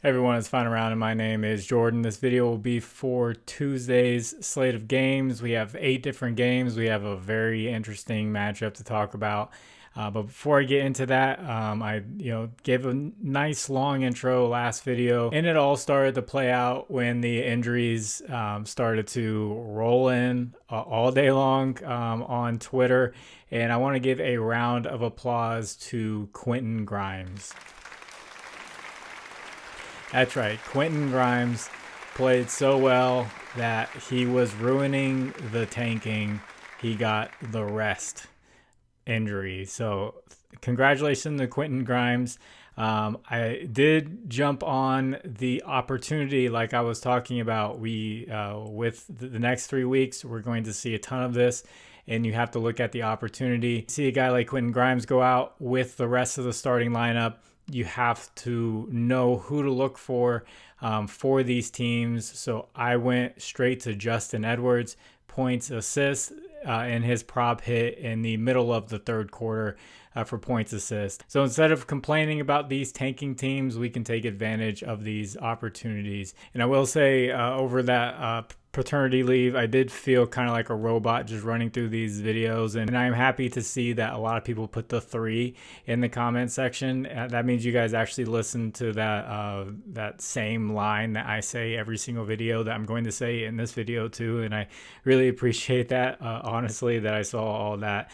Everyone is fine around, and my name is Jordan. This video will be for Tuesday's slate of games. We have 8 different games. We have a very interesting matchup to talk about. But before I get into that, I gave a nice long intro last video, and it all started to play out when the injuries started to roll in all day long on Twitter. And I want to give a round of applause to Quentin Grimes. That's right. Quentin Grimes played so well that he was ruining the tanking. He got the rest injury. So congratulations to Quentin Grimes. I did jump on the opportunity like I was talking about. With the next 3 weeks, we're going to see a ton of this. And you have to look at the opportunity. See a guy like Quentin Grimes go out with the rest of the starting lineup. You have to know who to look for these teams. So I went straight to Justin Edwards, points, assists, and his prop hit in the middle of the third quarter for points, assist. So instead of complaining about these tanking teams, we can take advantage of these opportunities. And I will say over that paternity leave, I did feel kind of like a robot just running through these videos, and I'm happy to see that a lot of people put the 3 in the comment section. That means you guys actually listen to that same line that I say every single video that I'm going to say in this video too, and I really appreciate that, honestly, that I saw all that.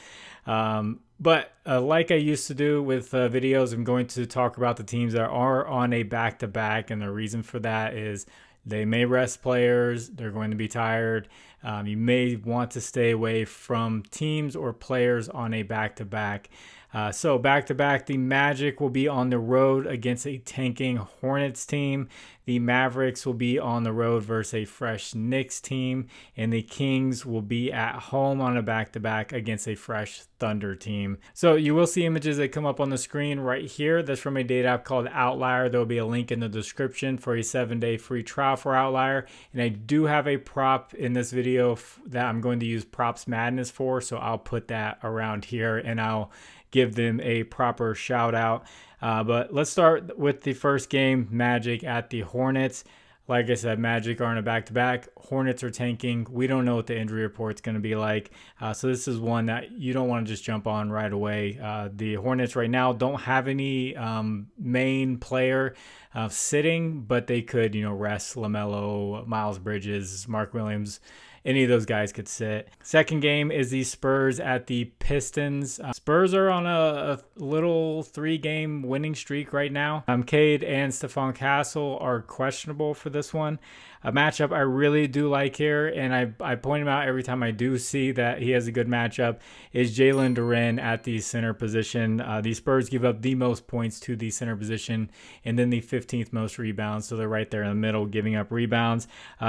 But like I used to do with videos, I'm going to talk about the teams that are on a back-to-back, and the reason for that is they may rest players. They're going to be tired. You may want to stay away from teams or players on a back-to-back. So back-to-back, the Magic will be on the road against a tanking Hornets team. The Mavericks will be on the road versus a fresh Knicks team. And the Kings will be at home on a back-to-back against a fresh Thunder team. So you will see images that come up on the screen right here. That's from a data app called Outlier. There will be a link in the description for a 7-day free trial for Outlier. And I do have a prop in this video that I'm going to use Props Madness for. So I'll put that around here and I'll give them a proper shout out. But let's start with the first game, Magic at the Hornets. Like I said, Magic are on a back-to-back. Hornets are tanking. We don't know what the injury report's going to be like. So this is one that you don't want to just jump on right away. The Hornets right now don't have any main player sitting, but they could, rest LaMelo, Miles Bridges, Mark Williams. Any of those guys could sit. Second game is the Spurs at the Pistons. Spurs are on a little 3-game winning streak right now. Cade and Stephon Castle are questionable for this one. A matchup I really do like here, and I point him out every time I do see that he has a good matchup, is Jalen Durant at the center position. The Spurs give up the most points to the center position and then the 15th most rebounds, so they're right there in the middle giving up rebounds.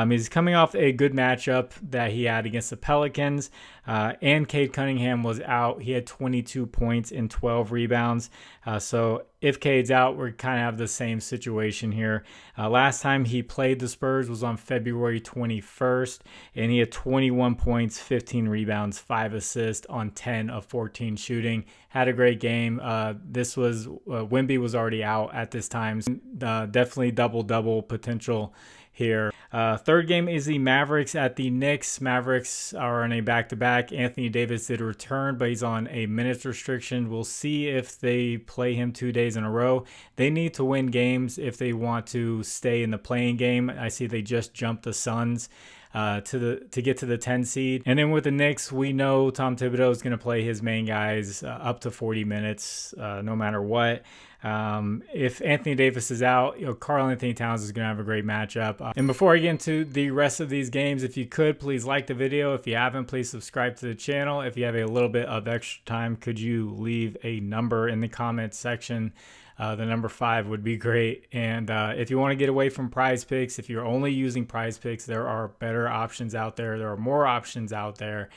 He's coming off a good matchup that he had against the Pelicans, and Cade Cunningham was out. He had 22 points and 12 rebounds. So if Cade's out, we kind of have the same situation here. Last time he played the Spurs was on February 21st, and he had 21 points, 15 rebounds, 5 assists on 10 of 14 shooting. Had a great game. This was Wemby was already out at this time. Definitely double-double potential here. Third game is the Mavericks at the Knicks. Mavericks are on a back-to-back. Anthony Davis did return, but he's on a minutes restriction. We'll see if they play him 2 days in a row. They need to win games if they want to stay in the playing game. I see they just jumped the Suns to get to the 10 seed. And then with the Knicks, we know Tom Thibodeau is going to play his main guys up to 40 minutes no matter what. If Anthony Davis is out, Karl-Anthony Towns is going to have a great matchup. And before I get into the rest of these games, if you could, please like the video. If you haven't, please subscribe to the channel. If you have a little bit of extra time, could you leave a number in the comments section? The number 5 would be great. And if you want to get away from Prizepicks, if you're only using Prizepicks, there are better options out there. There are more options out there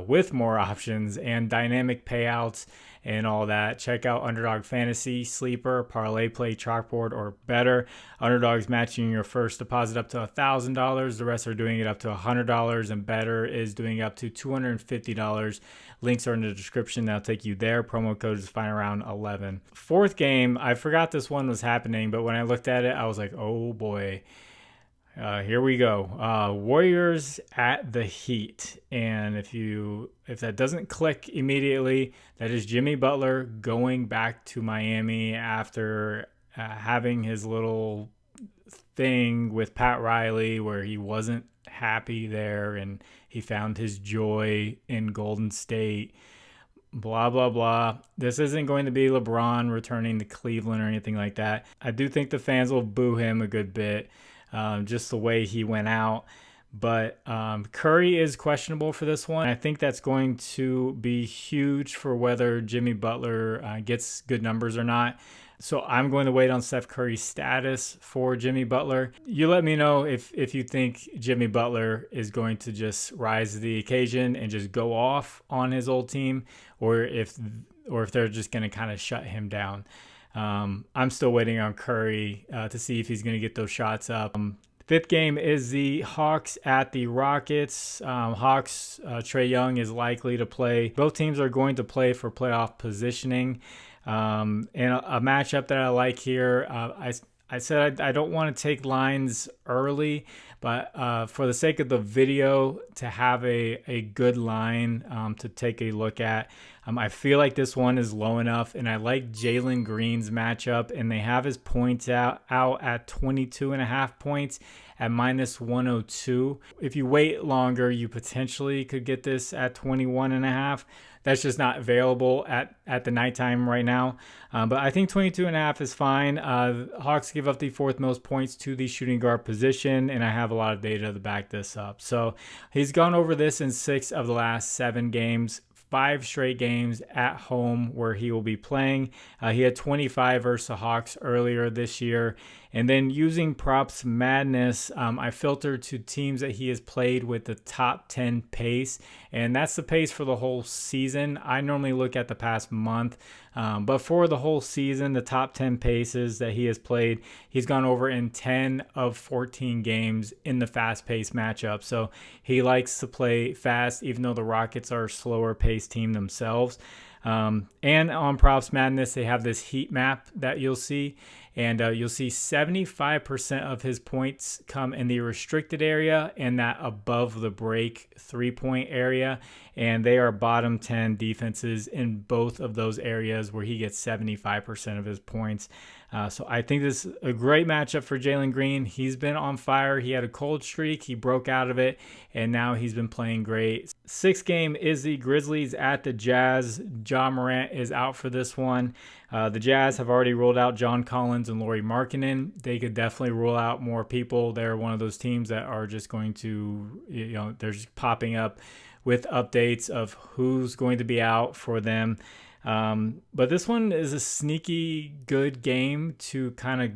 with more options and dynamic payouts and all that. Check out Underdog Fantasy, Sleeper, ParlayPlay, ChalkBoard, or Better. Underdog's matching your first deposit up to $1,000. The rest are doing it up to $100, and Better is doing up to $250. Links are in the description. That'll take you there. Promo code is FINDAROUND11. Fourth game, I forgot this one was happening, but when I looked at it, I was like, oh boy. Here we go. Warriors at the Heat. And if that doesn't click immediately, that is Jimmy Butler going back to Miami after having his little thing with Pat Riley where he wasn't happy there and he found his joy in Golden State. Blah, blah, blah. This isn't going to be LeBron returning to Cleveland or anything like that. I do think the fans will boo him a good bit, just the way he went out. But Curry is questionable for this one. I think that's going to be huge for whether Jimmy Butler gets good numbers or not. So I'm going to wait on Steph Curry's status for Jimmy Butler. You let me know if you think Jimmy Butler is going to just rise to the occasion and just go off on his old team, or if they're just going to kind of shut him down. I'm still waiting on Curry to see if he's going to get those shots up. Fifth game is the Hawks at the Rockets. Hawks, Trae Young is likely to play. Both teams are going to play for playoff positioning. And a matchup that I like here, I said I don't want to take lines early, but for the sake of the video, to have a good line to take a look at, I feel like this one is low enough, and I like Jalen Green's matchup, and they have his points out at 22.5 points at -102. If you wait longer, you potentially could get this at 21.5. That's just not available at the nighttime right now. But I think 22.5 is fine. Hawks give up the fourth most points to the shooting guard position, and I have a lot of data to back this up. So he's gone over this in 6 of the last 7 games. 5 straight games at home where he will be playing. He had 25 versus the Hawks earlier this year. And then using Props Madness, I filtered to teams that he has played with the top 10 pace. And that's the pace for the whole season. I normally look at the past month. But for the whole season, the top 10 paces that he has played, he's gone over in 10 of 14 games in the fast-paced matchup. So he likes to play fast, even though the Rockets are a slower-paced team themselves. And on Props Madness, they have this heat map that you'll see. And you'll see 75% of his points come in the restricted area and that above the break 3-point area. And they are bottom 10 defenses in both of those areas where he gets 75% of his points. So I think this is a great matchup for Jalen Green. He's been on fire. He had a cold streak. He broke out of it, and now he's been playing great. Sixth game is the Grizzlies at the Jazz. Ja Morant is out for this one. The Jazz have already ruled out John Collins and Lauri Markkanen. They could definitely rule out more people. They're one of those teams that are just going to, they're just popping up with updates of who's going to be out for them. But this one is a sneaky good game to kind of,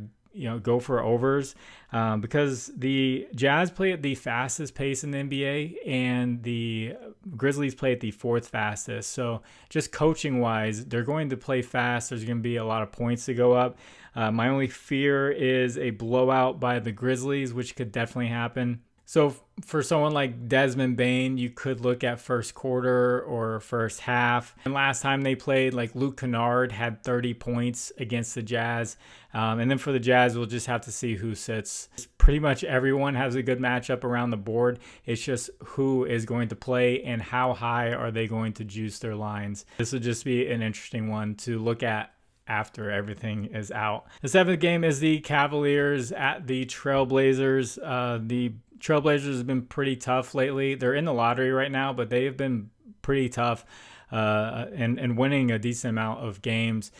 go for overs because the Jazz play at the fastest pace in the NBA and the Grizzlies play at the 4th fastest. So just coaching wise, they're going to play fast. There's going to be a lot of points to go up. My only fear is a blowout by the Grizzlies, which could definitely happen. So for someone like Desmond Bane, you could look at first quarter or first half. And last time they played, like Luke Kennard had 30 points against the Jazz. And then for the Jazz, we'll just have to see who sits. Pretty much everyone has a good matchup around the board. It's just who is going to play and how high are they going to juice their lines. This will just be an interesting one to look at after everything is out. The 7th game is the Cavaliers at the Trailblazers. The Trailblazers have been pretty tough lately. They're in the lottery right now, but they have been pretty tough and winning a decent amount of games.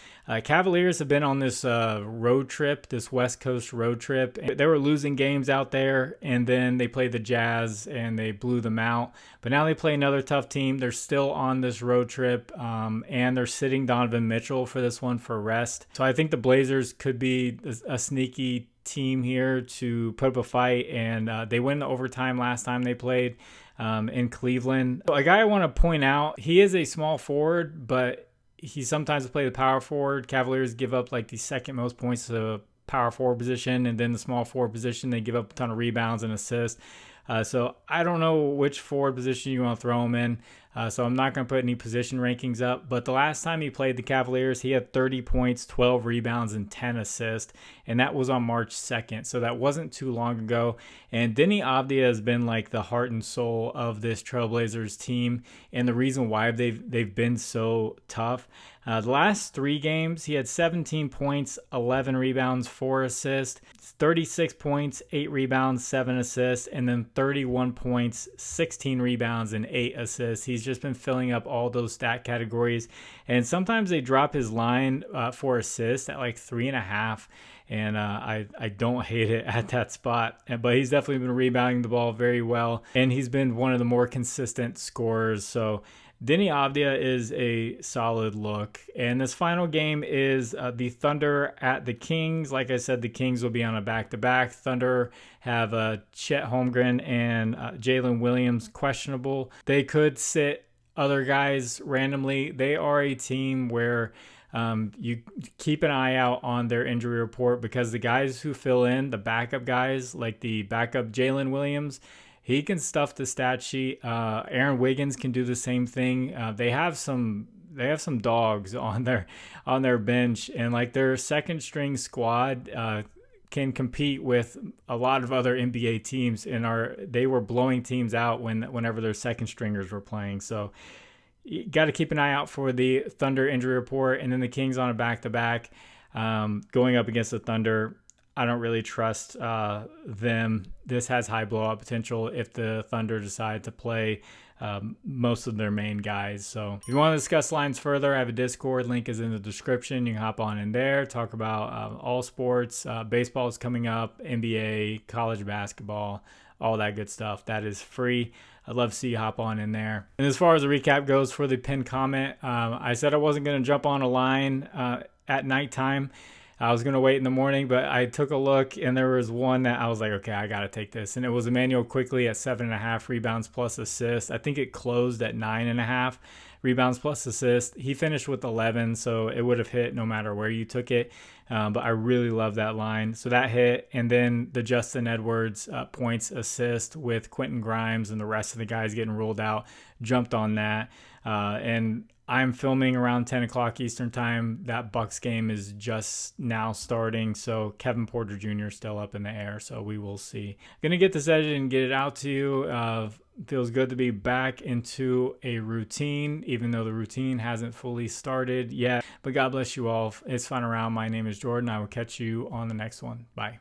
Cavaliers have been on this road trip, this West Coast road trip. They were losing games out there, and then they played the Jazz, and they blew them out. But now they play another tough team. They're still on this road trip, and they're sitting Donovan Mitchell for this one for rest. So I think the Blazers could be a sneaky team here to put up a fight, and they win the overtime last time they played in Cleveland. A guy I want to point out, he is a small forward, but he sometimes play the power forward. Cavaliers give up like the second most points to power forward position, and then the small forward position, they give up a ton of rebounds and assists. So I don't know which forward position you want to throw him in. So I'm not going to put any position rankings up. But the last time he played the Cavaliers, he had 30 points, 12 rebounds, and 10 assists. And that was on March 2nd. So that wasn't too long ago. And Deni Avdija has been like the heart and soul of this Trailblazers team, and the reason why they've been so tough. The last 3 games, he had 17 points, 11 rebounds, 4 assists, 36 points, 8 rebounds, 7 assists, and then 31 points, 16 rebounds, and 8 assists. He's just been filling up all those stat categories. And sometimes they drop his line for assists at like 3.5. And I don't hate it at that spot. But he's definitely been rebounding the ball very well. And he's been one of the more consistent scorers. So Deni Avdija is a solid look. And this final game is the Thunder at the Kings. Like I said, the Kings will be on a back-to-back. Thunder have Chet Holmgren and Jalen Williams questionable. They could sit other guys randomly. They are a team where you keep an eye out on their injury report, because the guys who fill in, the backup guys, like the backup Jalen Williams, he can stuff the stat sheet. Aaron Wiggins can do the same thing. They have some dogs on their bench, and like their second string squad can compete with a lot of other NBA teams, and they were blowing teams out whenever their second stringers were playing. So you got to keep an eye out for the Thunder injury report. And then the Kings on a back-to-back going up against the Thunder. I don't really trust them. This has high blowout potential if the Thunder decide to play most of their main guys. So if you want to discuss lines further, I have a Discord. Link is in the description. You can hop on in there, talk about all sports. Baseball is coming up, NBA, college basketball, all that good stuff. That is free. I'd love to see you hop on in there. And as far as the recap goes for the pinned comment, I said I wasn't going to jump on a line at nighttime. I was going to wait in the morning, but I took a look, and there was one that I was like, okay, I got to take this. And it was Emmanuel Quickly at 7.5 rebounds plus assists. I think it closed at 9.5 rebounds plus assists. He finished with 11, so it would have hit no matter where you took it. But I really love that line. So that hit. And then the Justin Edwards points assist with Quentin Grimes and the rest of the guys getting ruled out, jumped on that. And I'm filming around 10 o'clock Eastern time. That Bucks game is just now starting, so Kevin Porter Jr. is still up in the air, so we will see. Going to get this edited and get it out to you. Feels good to be back into a routine, even though the routine hasn't fully started yet. But God bless you all. It's fun around. My name is Jordan. I will catch you on the next one. Bye.